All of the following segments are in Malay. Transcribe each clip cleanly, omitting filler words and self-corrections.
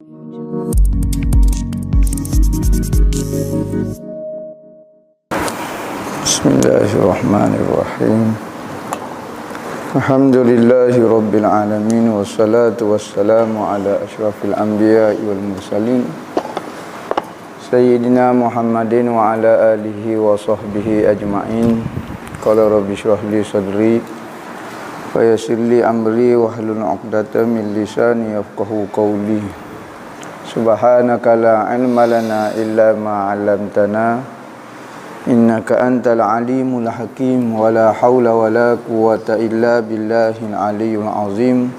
Bismillahirrahmanirrahim. Alhamdulillahi rabbil alamin, wassalatu wassalamu ala asyrafil anbiya'i wal mursalin Sayyidina Muhammadin wa ala alihi wa sahbihi ajma'in. Qala rabbi shrah li sadri wa yassir li amri wahlul 'uqdatam min lisani yafqahu qawli. Subhanaka la ilma lana illa ma 'allamtana innaka antal alimul hakim. Wa la hawla wa la quwwata illa billahil aliyyil azim.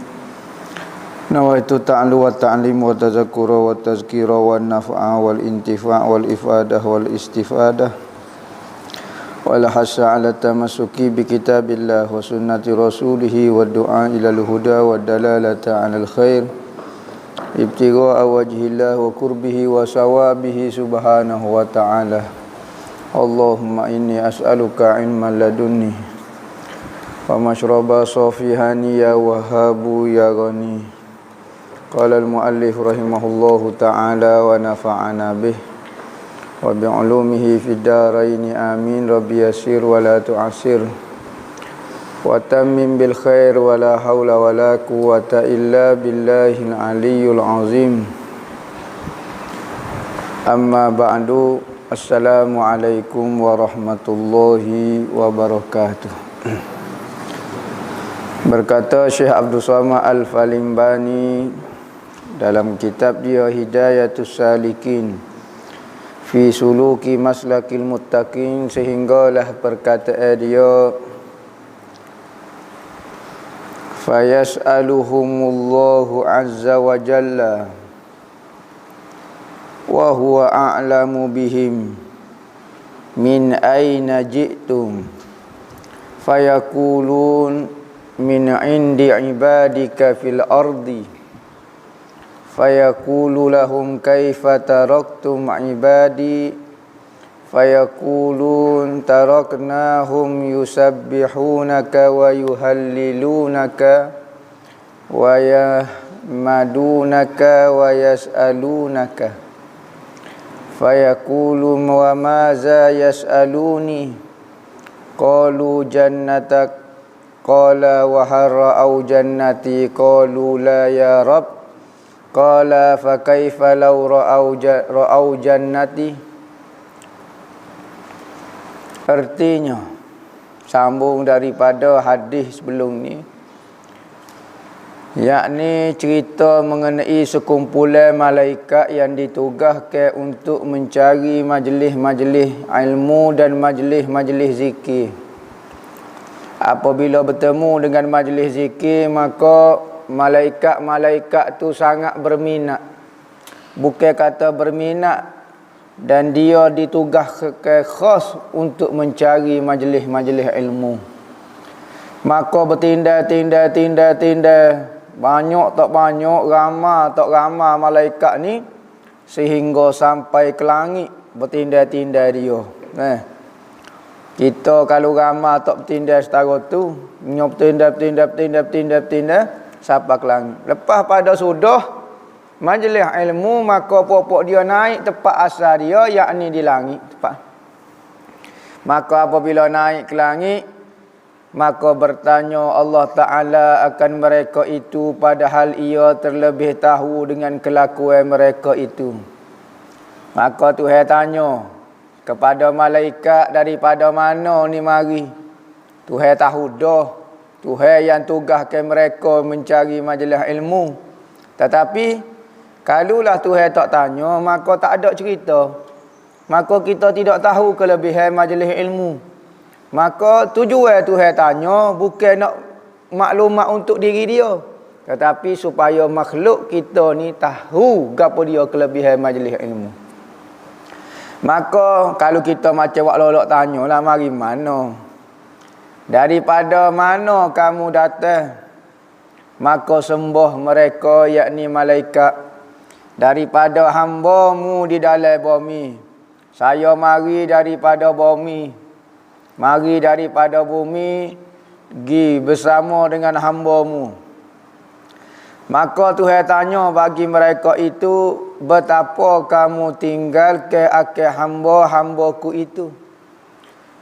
Nawaitu ta'lu wa ta'lim wa tazakkura wa tazkira wa naf'a wal intifa' wal ifadah wal istifadah wal hasa ala tamassuki bi kitabillah wa sunnati rasulih wa du'a ilal huda wa dalalata 'alal khair ibtigha'a wajhillah wa qurbihi wa sawabihi subhanahu wa ta'ala. Allahumma inni as'aluka ilman ladunni wa mashraba safihani ya wahhabu ya ghani. Qala al-muallif rahimahullahu ta'ala wa nafa'ana bih wa bi'ulumihi fid dharain amin. Rabbi yassir wa la tu'assir wa tammim bil khair wa la hawla wa la quwwata illa billahil aliyyil azim. Amma ba'du. Assalamualaikum warahmatullahi wabarakatuh. Berkata Syekh Abdul Samad Al-Falimbani dalam kitab dia Hidayatus Salikin fi suluki maslakil muttaqin, sehinggalah perkataan dia fayas'aluhumullahu azza wa jalla wa huwa a'lamu bihim min aina ji'tum fayaqulun min indi ibadika fil ardi fayaqulu lahum kaifa taraktum ibadi fayaqulun taraknahum yusabbihunaka wa yuhallilunaka wa yahmadunaka wa yas'alunaka fayaqulu wa maza yas'aluni qalu jannatak qala wa harra'u jannati qalu la ya rab qala fa kaifa law ra'au jannati. Artinya, sambung daripada hadis sebelum ni, yakni cerita mengenai sekumpulan malaikat yang ditugaskan untuk mencari majlis-majlis ilmu dan majlis-majlis zikir. Apabila bertemu dengan majlis zikir, maka malaikat-malaikat tu sangat berminat. Bukan kata berminat, dan dia ditugaskan khas untuk mencari majlis-majlis ilmu. Maka bertindak, banyak tak banyak, ramai tak ramai malaikat ni, sehingga sampai ke langit bertindak dia. Kita kalau ramai tak bertindak setara tu, bertindak sampai ke langit. Lepas pada sudah majlis ilmu, maka pokok dia naik tempat asal dia, yakni di langit tempat. Maka apabila naik ke langit, maka bertanya Allah Ta'ala akan mereka itu, padahal ia terlebih tahu dengan kelakuan mereka itu. Maka Tuhan tanya kepada malaikat, daripada mana ni mari? Tuhan tahu dah, Tuhan yang tugaskan mereka mencari majlis ilmu. Tetapi kalaulah Tuhan tak tanya, maka tak ada cerita. Maka kita tidak tahu kelebihan majlis ilmu. Maka tujuan Tuhan tanya bukan nak maklumat untuk diri dia, tetapi supaya makhluk kita ni tahu gapo dia kelebihan majlis ilmu. Maka kalau kita macam wak lolok tanyalah, mari mana? Daripada mana kamu datang? Maka sembah mereka, yakni malaikat, daripada hamba-Mu di dalam bumi. Saya mari daripada bumi. Mari daripada bumi, pergi bersama dengan hamba-Mu. Maka Tuhan tanya bagi mereka itu, betapa kamu tinggal ke akhir hamba-hambaku itu.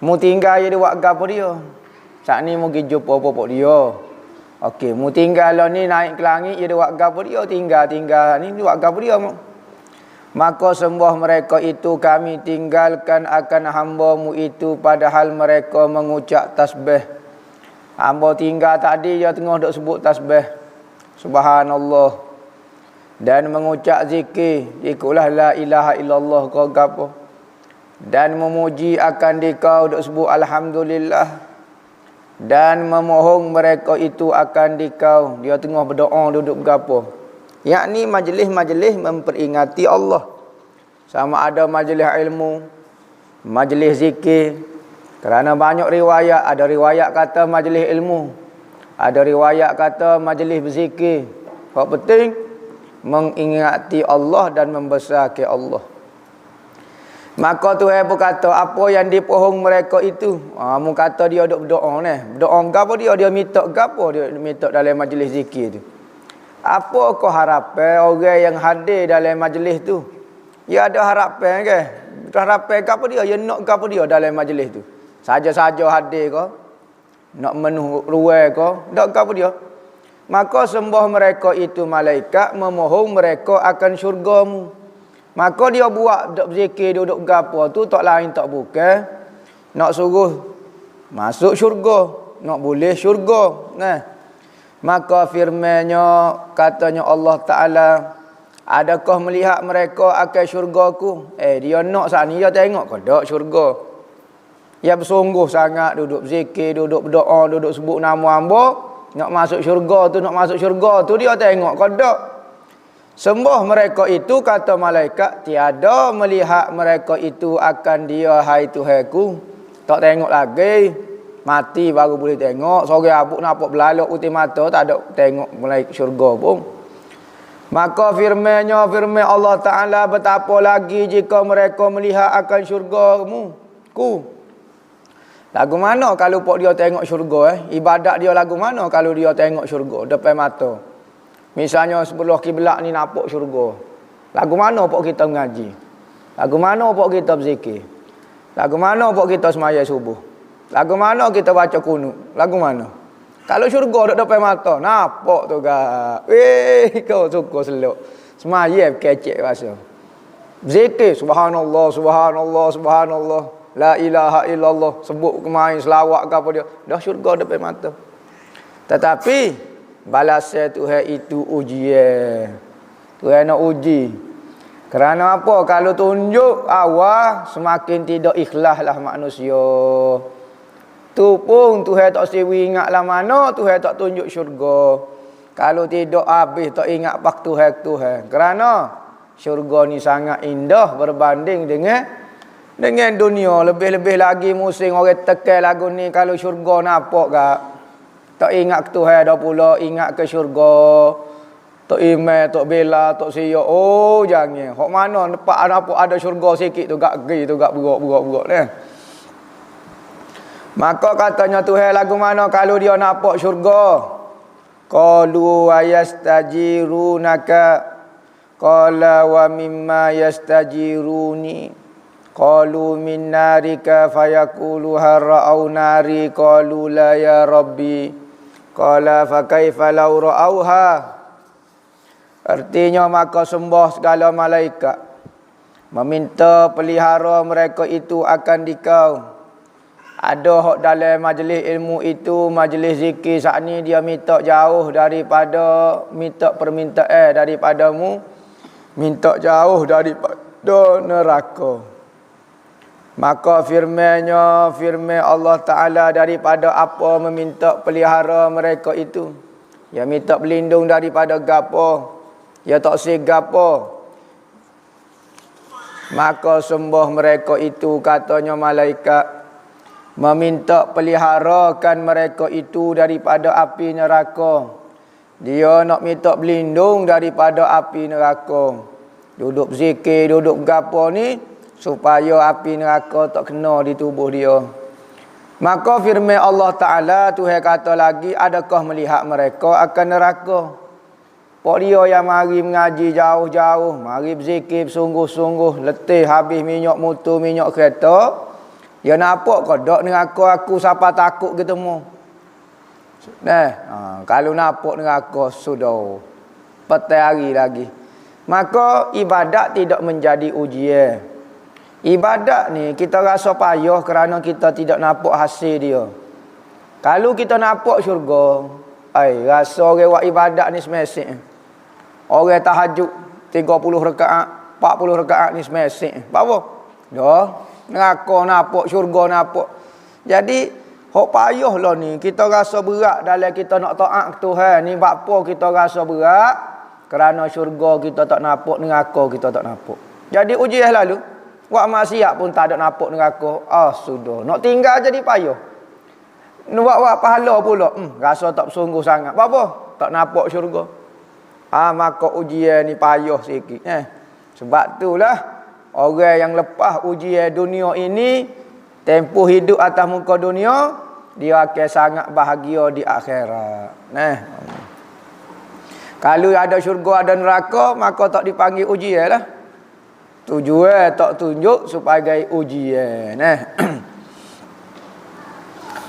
Mu tinggal jadi buat gapo dia? Saat ni mu pergi jumpa bapak dia. Okey, mu tinggal lah ni naik ke langit jadi buat gapo dia? Tinggal ni buat gapo dia? Maka sembah mereka itu, kami tinggalkan akan hamba-Mu itu padahal mereka mengucap tasbih. Hamba tinggal tadi dia tengah duk sebut tasbih. Subhanallah. Dan mengucap zikir, ikutlah la ilaha illallah kau gapo. Dan memuji akan dikau duk sebut alhamdulillah. Dan memohon mereka itu akan dikau, dia tengah berdoa duduk gapo. Yakni majlis-majlis memperingati Allah. Sama ada majlis ilmu, majlis zikir. Kerana banyak riwayat, ada riwayat kata majlis ilmu, ada riwayat kata majlis berzikir. Yang penting mengingati Allah dan membesarkan Allah. Maka Tuhan berkata, apa yang dipohong mereka itu? Mu kata dia duk berdoa ni. Berdoa gapo dia minta gapo dia minta dalam majlis zikir tu. Apa kau harapan orang yang hadir dalam majlis tu? Ya ada harapan ke? Harapan gapo dia? Ya nak gapo dia dalam majlis tu? Saja-saja hadir ke? Nak menuh ruai ke? Nak gapo dia? Maka sembah mereka itu malaikat memohon mereka akan syurga-Mu. Maka dia buat duk berzikir duduk gapo tu tak lain tak bukan nak suruh masuk syurga, nak boleh syurga. Nah. Maka firman-Nya katanya Allah Taala, adakah melihat mereka akan syurgaku? Dia nak saat ni dia tengok ke dak syurga. Dia bersungguh sangat duduk berzikir, duduk berdoa, duduk sebut nama hamba, nak masuk syurga tu dia tengok ke dak. Sembah mereka itu, kata malaikat, tiada melihat mereka itu akan dia hai Tuhanku. Tak tengok lagi, mati baru boleh tengok. Sore abuk nampak belalok putih mata, tak ada tengok malaikat syurga pun. Maka firman Allah Ta'ala, betapa lagi jika mereka melihat akan syurga-Mu. Lagu mana kalau pok dia tengok syurga? Ibadat dia lagu mana kalau dia tengok syurga depan mata? Misalnya sebelah kiblat ni nampak syurga. Lagu mana pok kita mengaji? Lagu mana pok kita berzikir? Lagu mana pok kita semaya subuh? Lagu mana kita baca kunut? Lagu mana? Kalau syurga duduk depan mata, nampak tu gak. Kau suka selok. Semaya kecek rasa. Zikir subhanallah, subhanallah, subhanallah. La ilaha illallah. Sebut kemain selawat ke apa dia. Dah syurga depan mata. Tetapi balasan Tuhan itu ujian. Tuhan nak uji. Kerana apa? Kalau tunjuk awal, semakin tidak ikhlaslah manusia. Tu pun Tuhan tak sewi ingatlah mana, Tuhan tak tunjuk syurga. Kalau tidak habis tak ingat pak Tuhan. Kerana syurga ni sangat indah berbanding dengan dunia. Lebih-lebih lagi musim orang tekan lagu ni, kalau syurga nampak gak? Tak ingat ke Tuhan dah pula, ingat ke syurga. Tak iman, tak bela, tak siap. Oh jangan. Hok mana nampak ada syurga sikit tu gak pergi tu gak berok ni. Maka katanya Tuhan lagu mana kalau dia nampak syurga? Qalu ayastajirunaka qala wa mimma yastajiruni qalu min narika fayaqulu harau nari qalu la ya rabbi qala fa kaifa law ra'auha. Artinya maka sembah segala malaikat meminta pelihara mereka itu akan dikau. Ada hak dalam majlis ilmu itu, majlis zikir saat ni dia minta jauh daripada minta permintaan daripadamu, minta jauh daripada neraka. Maka firman Allah Ta'ala daripada apa meminta pelihara mereka itu. Ya minta berlindung daripada gapo, ya tak gapo. Maka sembah mereka itu, katanya malaikat, meminta peliharakan mereka itu daripada api neraka. Dia nak minta berlindung daripada api neraka. Duduk zikir, duduk gapo ni supaya api neraka tak kena di tubuh dia. Maka firman Allah Ta'ala, Tuhan kata lagi, adakah melihat mereka akan neraka? Pok dia yang mari mengaji jauh-jauh, mari berzikir sungguh-sungguh, letih habis minyak motor, minyak kereta. Dia nampak ke dok neraka aku siapa takut ketemu. Kalau nampak neraka sudah petai hari lagi. Maka ibadat tidak menjadi ujian. Ibadat ni kita rasa payah kerana kita tidak nampak hasil dia. Kalau kita nampak syurga, rasa orang buat ibadat ni semesik. Orang tahajud 30 rakaat, 40 rakaat ni semesik. Apa? Dah, neraka nampak, syurga nampak. Jadi, hok payahlah ni, kita rasa berat dalam kita nak taat Tuhan. Ni bab apa kita rasa berat? Kerana syurga kita tak nampak, neraka kita tak nampak. Jadi ujian lalu, buat maksiat pun tak ada nampak neraka. Sudah. Nak tinggal jadi payah. Buat pahala pula. Rasa tak bersungguh sangat. Apa? Tak nampak syurga. Maka ujian ni payah sikit. Sebab itulah orang yang lepas ujian dunia ini, tempoh hidup atas muka dunia, dia akan sangat bahagia di akhirat. Kalau ada syurga, ada neraka, maka tak dipanggil ujian lah. Tujuan tak tunjuk sebagai ujian.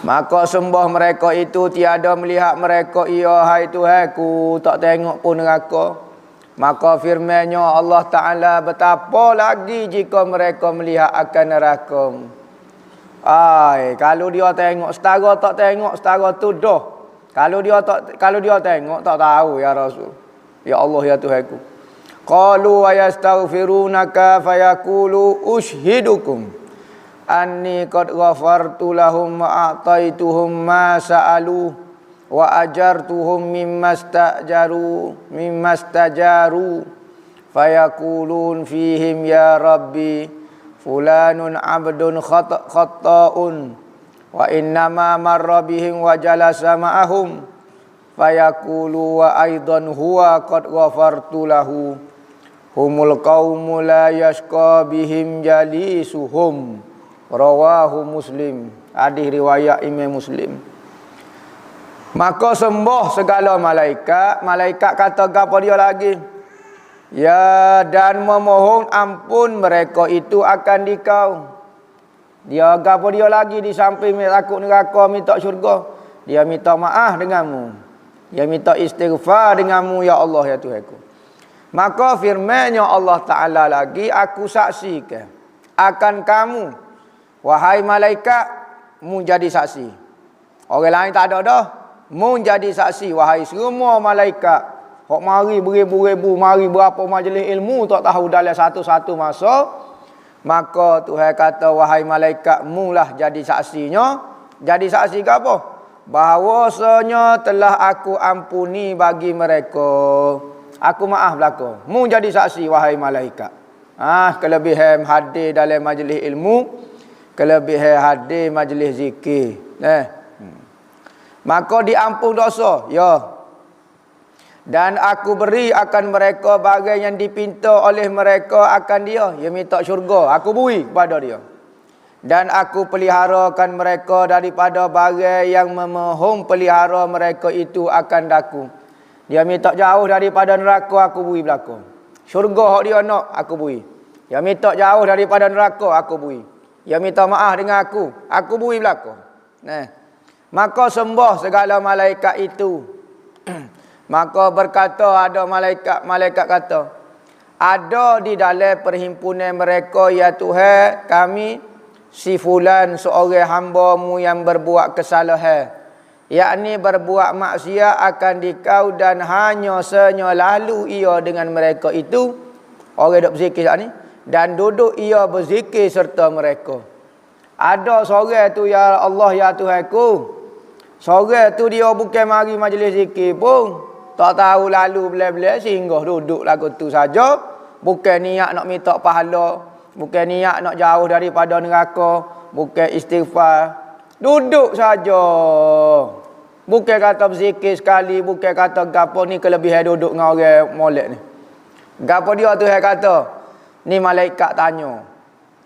Maka sembah mereka itu tiada melihat mereka, ya hai Tuhanku, tak tengok pun neraka. Maka firman-Nya Allah Ta'ala, betapa lagi jika mereka melihat akan neraka. Kalau dia tengok setara tak tengok, setara tu dah. Kalau dia tengok tak tahu ya Rasul. Ya Allah ya Tuhanku. Qalu wa yastaghfirunaka fayaqulu ushhidukum anni qad ghafartu lahum wa a'taituhum ma sa'alu wa ajartuhum mimma stajaru fayaqulun fihim ya rabbi fulanun abdun khata'un wa innama marra bihim wa jalasa ma'ahum fayaqulu wa aidan huwa qad ghafartu lahu humul qaumu la yashqa bihim jalisuhum. Rawahu Muslim. Hadis riwayat Imam Muslim. Maka sembah segala malaikat. Malaikat kata gapo dia lagi? Ya, dan memohon ampun mereka itu akan dikau. Dia gapo dia lagi di samping takut neraka, minta syurga. Dia minta maaf denganmu. Dia minta istighfar denganmu ya Allah ya Tuhanku. Maka firman-Nya Allah Ta'ala lagi, aku saksikan akan kamu, wahai malaikat, mu jadi saksi. Orang lain tak ada dah. Mu jadi saksi, wahai semua malaikat. Hok mari beribu-ribu, mari berapa majlis ilmu, tak tahu dalam satu-satu masa. Maka Tuhan kata, wahai malaikat, mu lah jadi saksinya. Jadi saksi ke apa? Bahawasanya telah aku ampuni bagi mereka. Aku maaf belaka. Mu jadi saksi, wahai malaikat. Kelebihan hadir dalam majlis ilmu, kelebihan hadir majlis zikir. Maka diampun dosa. Ya. Dan aku beri akan mereka bagai yang dipinta oleh mereka akan dia. Dia minta syurga. Aku beri kepada dia. Dan aku peliharakan mereka daripada bagai yang memohon pelihara mereka itu akan daku. Dia minta jauh daripada neraka, aku beri belaka. Syurga hak dia nak, aku beri. Dia minta jauh daripada neraka, aku beri. Dia minta maaf dengan aku beri belaka. Maka sembah segala malaikat itu. Maka berkata ada malaikat kata, ada di dalam perhimpunan mereka ya Tuhan kami si fulan seorang hamba-Mu yang berbuat kesalahan, yakni berbuat maksiat akan dikau dan hanya senya lalu ia dengan mereka itu orang duk berzikir ni dan duduk ia berzikir serta mereka. Ada seorang tu ya Allah ya Tuhanku, seorang tu dia bukan mari majlis zikir pun, tak tahu lalu bila-bila singgah duduk lagu tu saja, bukan niat nak minta pahala, bukan niat nak jauh daripada neraka, bukan istighfar, duduk saja. Bukan kata berzikir sekali, bukan kata gapo ni kelebihan duduk dengan orang molek ni. Gapo dia Tuhan kata? Ni malaikat tanya.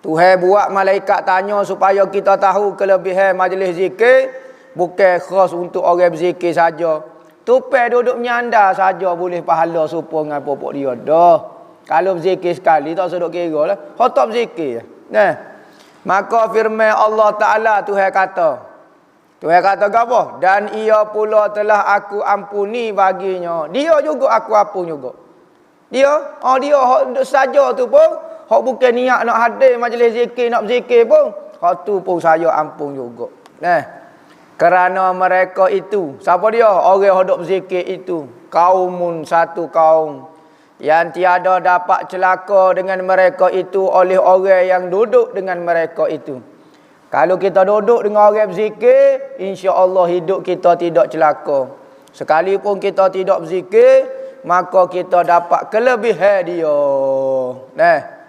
Tuhan buat malaikat tanya supaya kita tahu kelebihan majlis zikir bukan khas untuk orang berzikir saja. Tupai duduk menyandar saja boleh pahala serupa dengan popok dia dah. Kalau berzikir sekali tak sedok kira lah. Khotab zikir. Nah. Maka firman Allah Taala Tuhan kata. Tuhan kata apa? Dan ia pula telah aku ampuni baginya. Dia juga aku ampun juga. Dia hok saja tu pun hok bukan niat nak hadir majlis zikir nak berzikir pun, hok tu pun saya ampun juga. Kerana mereka itu, siapa dia? Orang yang duk berzikir itu, kaumun satu kaum yang tiada dapat celaka dengan mereka itu oleh orang yang duduk dengan mereka itu. Kalau kita duduk dengan orang berzikir, insya-Allah hidup kita tidak celaka. Sekalipun kita tidak berzikir, maka kita dapat kelebihan dia.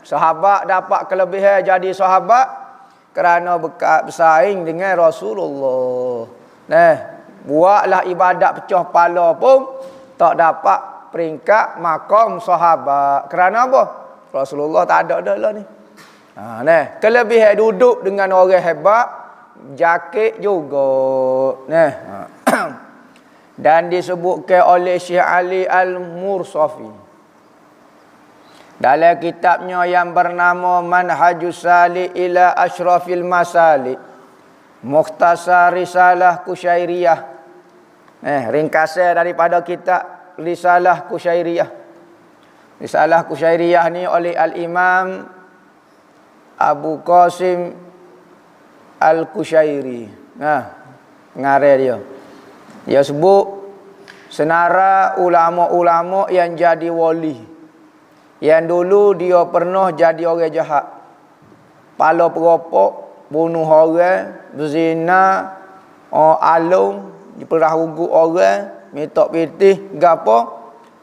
Sahabat dapat kelebihan jadi sahabat kerana bersaing dengan Rasulullah. Buatlah ibadat pecah pala pun tak dapat peringkat makam sahabat. Kerana apa? Rasulullah tak ada dah lah ni. Kelebihan duduk dengan orang hebat, jakit juga. Dan disebutkan oleh Syekh Ali Al-Mursafi dalam kitabnya yang bernama Manhajus Salik ila Ashrafil Masalik, Mukhtasar Risalah Kusyairiyah. Ringkasan daripada kitab Risalah Kusyairiyah. Risalah Kusyairiyah ni oleh Al-Imam Abu Qasim Al-Kusyairi. Ngarah dia. Dia sebut senara ulama-ulama yang jadi wali. Yang dulu dia pernah jadi orang jahat. Pala perokok, bunuh orang, berzina, alung, diperah ugut orang, mitok pitih, gapo.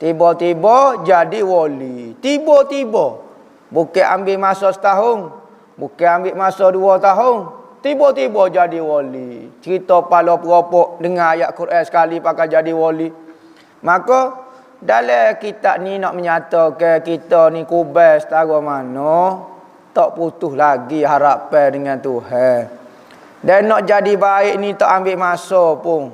Tiba-tiba jadi wali. Tiba-tiba. Bukan ambil masa setahun, bukan ambil masa 2 tahun. Tiba-tiba jadi wali. Cerita pala perokok dengan ayat Quran sekali pakai jadi wali. Maka dalam kitab ni nak menyatakan kita ni kubas setara mana, tak putus lagi harapan dengan Tuhan. Dan nak jadi baik ni tak ambil masa pun.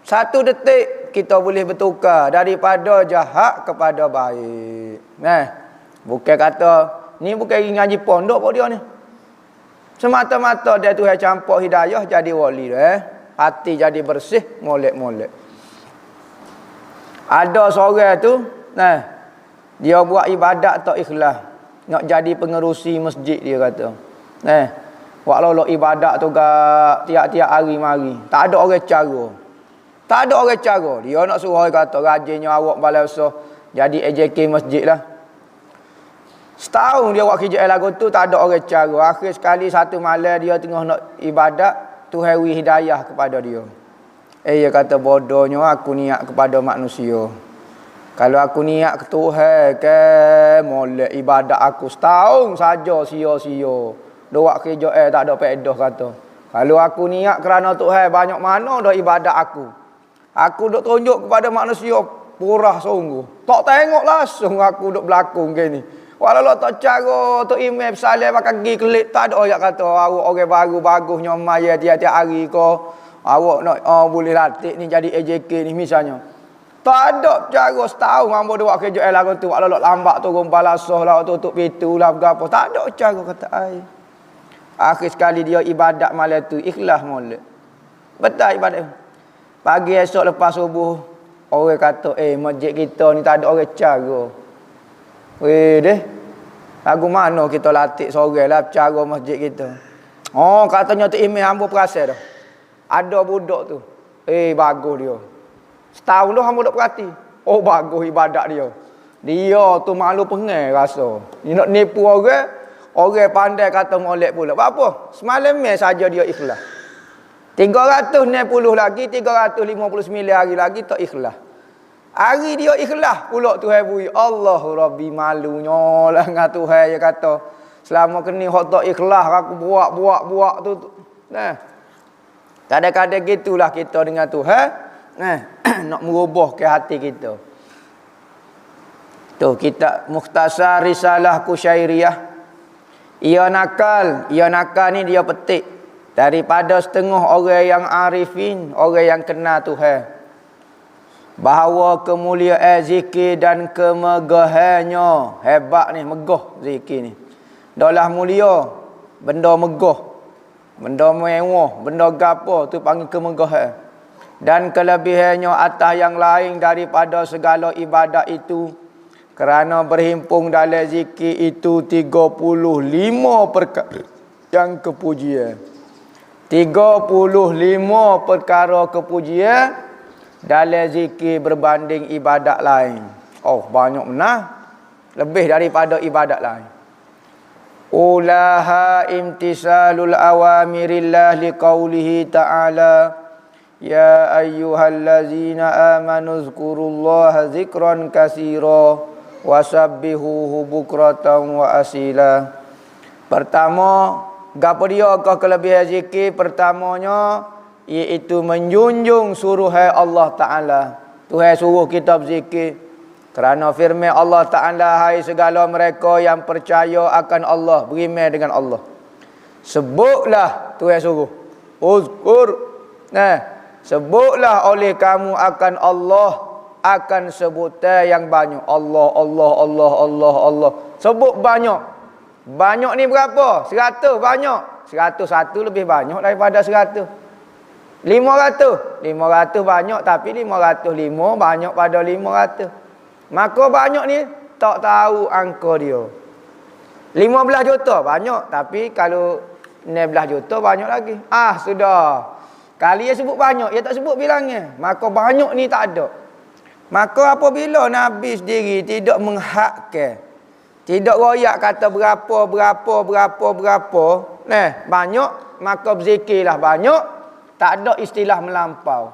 1 detik kita boleh bertukar daripada jahat kepada baik. Bukan kata ni bukan ngaji pondok pun dia ni. Semata-mata dia Tuhan campur hidayah jadi wali dah. Hati jadi bersih, molek-molek. Ada seorang tu, dia buat ibadat tak ikhlas. Nak jadi pengerusi masjid dia kata. Buat lolok ibadat tu tiap-tiap hari mari. Tak ada orang cara. Tak ada orang cara. Dia nak suruh orang kata, rajinnya awak balai usah jadi AJK masjid lah. Setahun dia buat kerja lagu tu tak ada orang cara. Akhir sekali satu malam dia tengah nak ibadat, Tuhan wi hidayah kepada dia. Dia kata bodohnya aku niat kepada manusia. Kalau aku niat ke Tuhan ke molek ibadat aku setahun saja sia-sia. Doak kerja tak ada faedah kata. Kalau aku niat kerana Tuhan banyak mana dah ibadat aku. Aku duk tunjuk kepada manusia purah sungguh. Tak tengok langsung aku duk berlakon ke ni. Walau tak cara tu imam salih pakai gigi kelik tak ada orang kata awak orang baru bagusnya maya tiap-tiap hari ko. Awak nak boleh latih ni jadi AJK ni misalnya. Tak ada cara setahun hamba buat kerja lagu tu. Walau lambat turun balasah lah tutup pintu lah berapa. Tak ada cara kata ai. Akhir sekali dia ibadat malam tu ikhlas molek. Betul ibadat. Pagi esok lepas subuh orang kata masjid kita ni tak ada orang cara. Deh. Lagu mana kita latih seorang lah cara masjid kita. Katanya tu imam hamba perasan dah. Ada budak tu. Bagus dia. Setahun dah hamba duk perhati. Bagus ibadat dia. Dia tu malu pengai rasa. Dia nak nipu orang, orang pandai kata molek pula. Apa? Semalam saja dia ikhlas. 360 lagi, 359 hari lagi tak ikhlas. Hari dia ikhlas pula Tuhan bui. Allahu Rabbi malunya lah dengan Tuhan dia kata. Selama kini hak tak ikhlas aku buat tu. Kadang-kadang gitulah kita dengan Tuhan. Nak merubah ke hati kita. Tu kitab Mukhtasar Risalah Kusyairiyah. Ia nakal ni dia petik daripada setengah orang yang arifin, orang yang kenal Tuhan. bahawa kemuliaan zikir dan kemegahannya. Hebat ni, megah zikir ni. Dalah mulia, benda megah, benda mewah, benda gapo tu panggil kemegahan. Dan kelebihannya atas yang lain daripada segala ibadat itu, kerana berhimpun dalam zikir itu 35 perkara yang kepujian. 35 perkara kepujian dalam zikir berbanding ibadat lain. Oh, banyak benar. Lebih daripada ibadat lain. Ulaha imtisalul awamirillah liqaulihi ta'ala ya ayyuhallazina amanu zkurullaha zikran katsira wasabbihuhu bukratan wa asila. Pertama, gapo dia ke kelebihan zikir? Pertamanya iaitu menjunjung suruhan Allah Ta'ala. Tuhan suruh kita berzikir. Kerana firman Allah Ta'ala, hai segala mereka yang percaya akan Allah, beriman dengan Allah, sebutlah, Tuhan suruh, uzkur, sebutlah oleh kamu akan Allah, akan sebutan yang banyak. Allah, Allah, Allah, Allah, Allah. Sebut banyak. Banyak ni berapa? 100 banyak. 101 lebih banyak daripada 100. 500 banyak, tapi 505 banyak pada 500. Maka banyak ni tak tahu angka dia. 15 juta banyak, tapi kalau 16 juta banyak lagi. Sudah. Kali dia sebut banyak, dia tak sebut bilangnya. Maka banyak ni tak ada. Maka apabila Nabi sendiri tidak menghakkan, tidak royak kata berapa, banyak, maka berzikirlah banyak. Tak ada istilah melampau.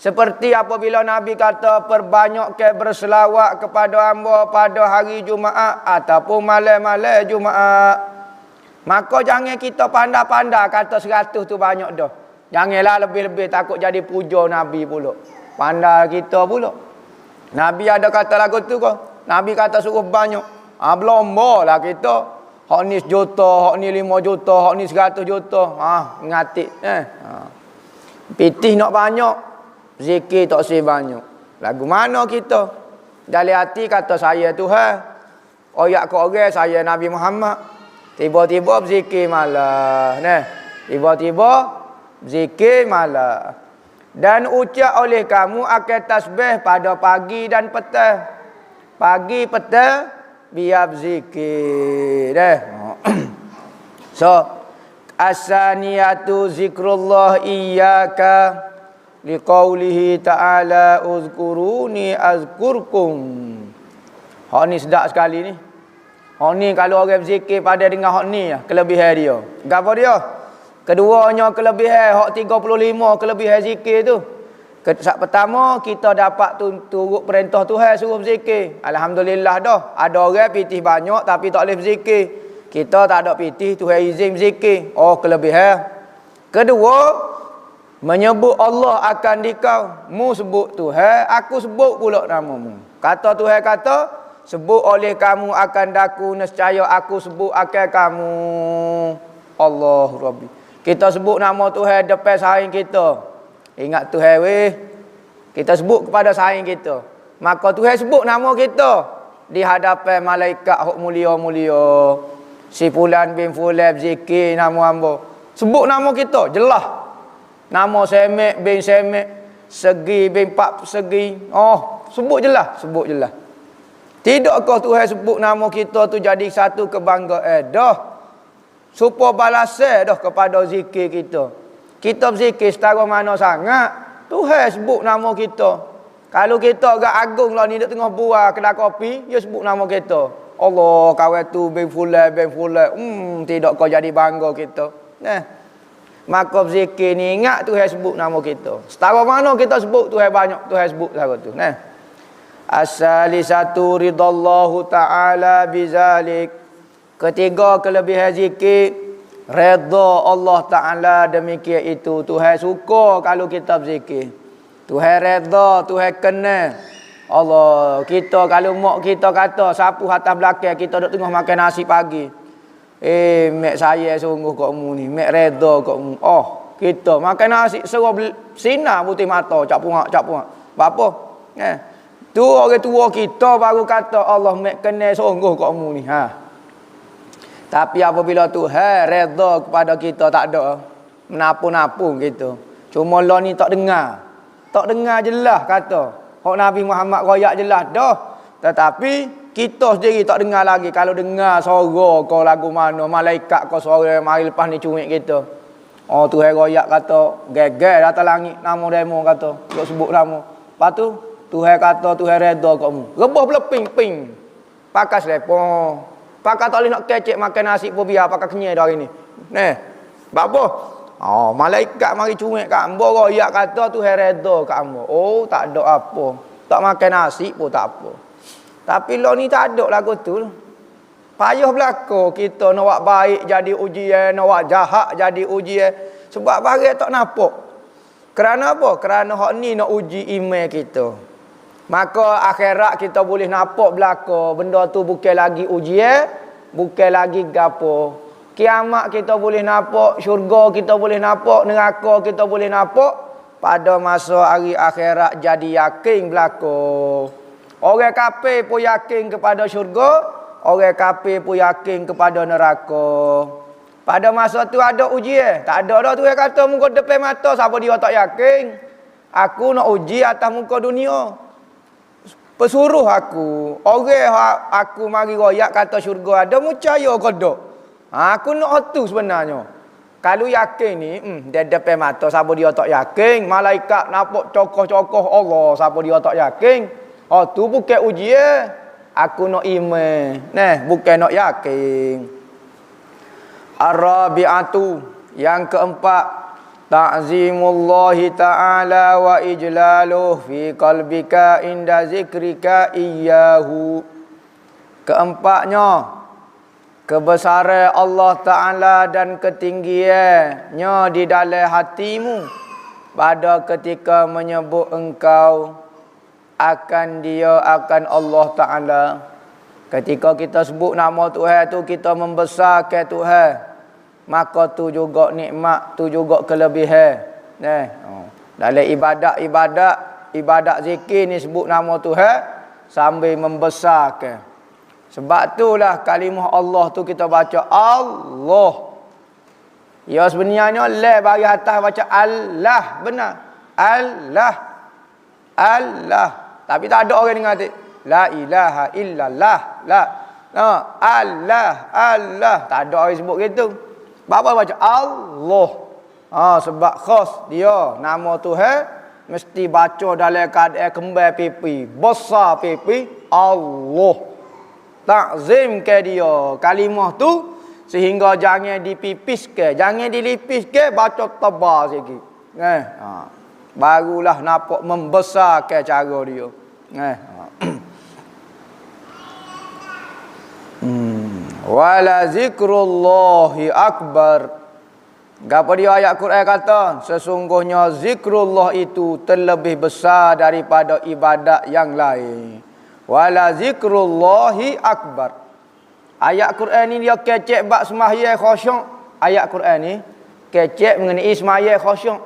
Seperti apabila Nabi kata perbanyakkan berselawat kepada hamba pada hari Jumaat ataupun malam-malam Jumaat. Maka jangan kita pandai-pandai kata 100 tu banyak dah. Janganlah lebih-lebih, takut jadi puja Nabi pula. Pandai kita pula. Nabi ada kata lagu tu ke? Nabi kata suruh banyak. Belomba lah kita. Hak ni 1 juta, hak ni 5 juta, hak ni 100 juta. Ngatik. Pitih nak banyak, zikir tak sebanyak. Lagu mana kita? Dalam hati kata saya Tuhan, oyak ke orang saya Nabi Muhammad. Tiba-tiba berzikir malah. Tiba-tiba berzikir malah. Dan ucap oleh kamu akan tasbih pada pagi dan petang. Pagi petang biar berzikir. So, as-saniyatu zikrullah iyyaka liqaulihi ta'ala uzkuruni azkurkum. Hak ni sedap sekali ni. Hak ni kalau orang berzikir pada dengan hak ni, kelebihan dia. Gapo dia? Keduanya kelebihan, hak 35 kelebihan zikir tu. Pertama, kita dapat turut perintah Tuhan suruh berzikir. Alhamdulillah dah. Ada orang pitih banyak tapi tak boleh berzikir. Kita tak ada pitih, Tuhan izin berzikir. Oh, kelebihan. Kedua, menyebut Allah akan dikau. Mu sebut Tuhan, aku sebut pula namamu. Kata Tuhan kata, sebut oleh kamu akan daku, nescaya aku sebut akan kamu. Allah Rabbi. Kita sebut nama Tuhan depan saing kita. Ingat Tuhan weh. Kita sebut kepada saing kita. Maka Tuhan sebut nama kita di hadapan malaikat hak mulia-mulia. Si Fulan bin Fulan zikir nama hamba. Sebut nama kita, jelas. Nama Semek bin Semek, Segi bin Pak Segi. Oh, sebut jelas, sebut jelas. Tidakkah Tuhan sebut nama kita tu jadi satu kebanggaan? Dah. Supaya balasan dah kepada zikir kita. Kita berzikir setara mana sangat, Tuhan sebut nama kita. Kalau kita agak agung lah ni duduk tengah buah kedai kopi, dia sebut nama kita. Allah, kawan tu bin Fulan, tidak kau jadi bangga kita. Maka berzikir ni ingat Tuhan sebut nama kita. Setara mana kita sebut Tuhan banyak, Tuhan sebut setara tu. As-salisatu ridallahu ta'ala bizalik. Ketiga kelebihan zikir, redha Allah Ta'ala demikian itu. Tuhan suka kalau kita berzikir. Tuhan redha, Tuhan kenal. Allah, kita kalau mak kita kata sapu atas belakang kita duduk tengah makan nasi pagi. Mek saya sungguh kok mu ni, mek redha kok mu. Oh, kita makan nasi suruh sinar putih mata, cak pungat. Apa? Tu orang tua kita baru kata Allah mek kena sungguh kamu ni. Tapi apabila Tuhan redha kepada kita tak ada menapung-napung gitu. Cuma lah ni tak dengar. Tak dengar jelas kata. Hak Nabi Muhammad royak jelas dah. Tetapi kita sendiri tak dengar lagi. Kalau dengar suara kau lagu mana, malaikat kau suara mari lepas ni cumik kita. Oh Tuhan royak kata geger atas langit nama demo kata. Duk sebut nama. Lepas tu Tuhan kata Tuhan redha kamu. Rebah beleping-ping. Pakai selepon. Pakai tak boleh nak kecek makan nasi pun biar pakai kenyai dah hari ni. Apa? Oh, malaikat mari cumik kat hamba royak kata Tuhan redha kat hamba. Oh, tak ada apa. Tak makan nasi pun tak apa. Tapi lo ni tak ada lagu tu. Payah belaka kita nak buat baik jadi ujian, nak buat jahat jadi ujian. Sebab barang tak nampak. Kerana apa? Kerana hak ni nak uji iman kita. Maka akhirat kita boleh nampak belaka benda tu bukan lagi ujian, bukan lagi gapo. Kiamat kita boleh nampak, syurga kita boleh nampak, neraka kita boleh nampak. Pada masa hari akhirat jadi yakin belaka. Orang kafir pun yakin kepada syurga, orang kafir pun yakin kepada neraka. Pada masa tu ada ujian. Tak ada dah tu yang kata muka depan mata siapa dia tak yakin. Aku nak uji atas muka dunia. Pesuruh aku. Orang aku mari royak kata syurga ada, percaya ke tak? Aku nak tu sebenarnya. Kalau yakin ni, dia depan mata siapa dia tak yakin. Malaikat nampak cokoh-cokoh Allah siapa dia tak yakin. Oh tu bukan ujian. Aku nak iman. Bukan nak yakin. Ar-rabi'atu, yang keempat, ta'zimullahi ta'ala wa ijlaluh fi qalbika inda zikrika iyyahu. Keempatnya, kebesaran Allah Ta'ala dan ketinggiannya di dalam hatimu pada ketika menyebut engkau akan dia, akan Allah Ta'ala. Ketika kita sebut nama Tuhan tu, kita membesarkan Tuhan. Maka tu juga nikmat, tu juga kelebihan. Dalam ibadat zikir ni sebut nama Tuhan sambil membesarkan. Sebab itulah kalimah Allah tu kita baca Allah. Ya sebenarnya la bagi atas baca Allah, benar. Allah. Allah. Tapi tak ada orang dengar la ilaha illallah. La. Allah, Allah. Tak ada orang sebut gitu. Bapa baca Allah. Sebab khas dia nama Tuhan mesti baca dalam keadaan kembar pipi, besar pipi, Allah. Takzim ke dia kalimah tu sehingga jangan dipipiskan, jangan dilipiskan, baca tebal sikit. Barulah nampak membesarkan cara dia. Wala zikrullahi akbar. Gapo dia ayat Quran kata? Sesungguhnya zikrullah itu terlebih besar daripada ibadat yang lain. Wala zikrullahi akbar. Ayat Quran ni dia kecek bab sembahyang khusyuk. Ayat Quran ni kecek mengenai sembahyang khusyuk.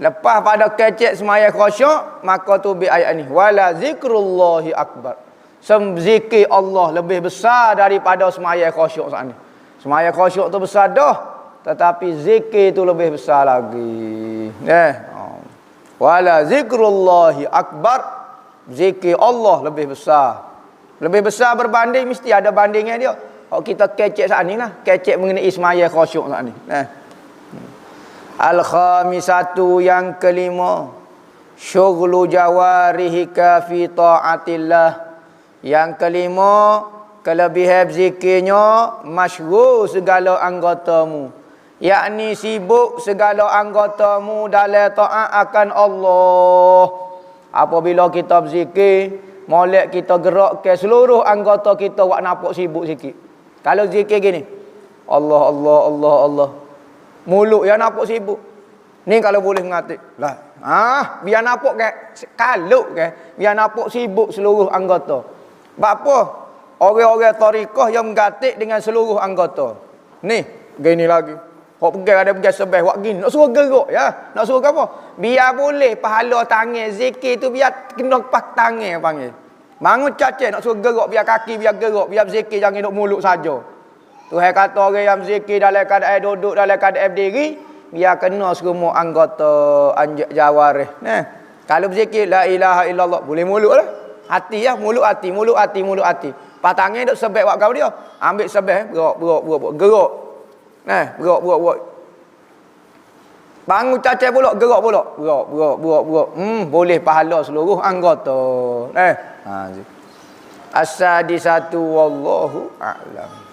Lepas pada kecek sembahyang khusyuk, maka tu bi ayat ni wala zikrullahi akbar. Zikir Allah lebih besar daripada sembahyang khusyuk saat ni. Sembahyang khusyuk tu besar dah, tetapi zikir tu lebih besar lagi. Wala zikrullahi akbar. Zikir Allah lebih besar. Lebih besar berbanding, mesti ada bandingnya dia. Kalau kita kecek saat ni lah, kecek mengenai sembahyang khusyuk saat ni. Al-khamisatu, yang kelima, syughlu jawarihika fi ta'atillah. Yang kelima, kelebihan zikirnya masyghul segala anggotamu, yakni sibuk segala anggotamu dalam taat akan Allah. Apabila kita berzikir, molek kita gerakkan seluruh anggota kita buat nampak sibuk sikit. Kalau zikir gini, Allah Allah Allah Allah, mulut yang nampak sibuk. Ni kalau boleh mengatik lah, biar nampak kan kaluk kan, biar nampak sibuk seluruh anggota. Sebab apa? Orang-orang tariqah yang menggatik dengan seluruh anggota. Ni, gini lagi. Hok pegang ada pegang sebeh wak gini. Nak suruh gerak ya. Nak suruh apa? Biar boleh pahala tangan zikir tu biar kena pas tangan panggil. Bangun cacah nak suruh gerak biar kaki biar gerak biar zikir jangan duduk mulut saja. Tuhan kata orang yang zikir dalam keadaan duduk dalam keadaan berdiri biar kena semua anggota jawarih. Nah, kalau berzikir la ilaha illallah boleh mulut lah. Hati ya, mulut hati, mulut hati, mulut hati. Pas tangan duk sebab buat kau dia. Ambil sebab gerak. Gerak. Nah, gerak. Bangun cacah pula, gerak pula. Gerak. Boleh pahala seluruh anggota. Ha. As-sadisatu wallahu a'lam.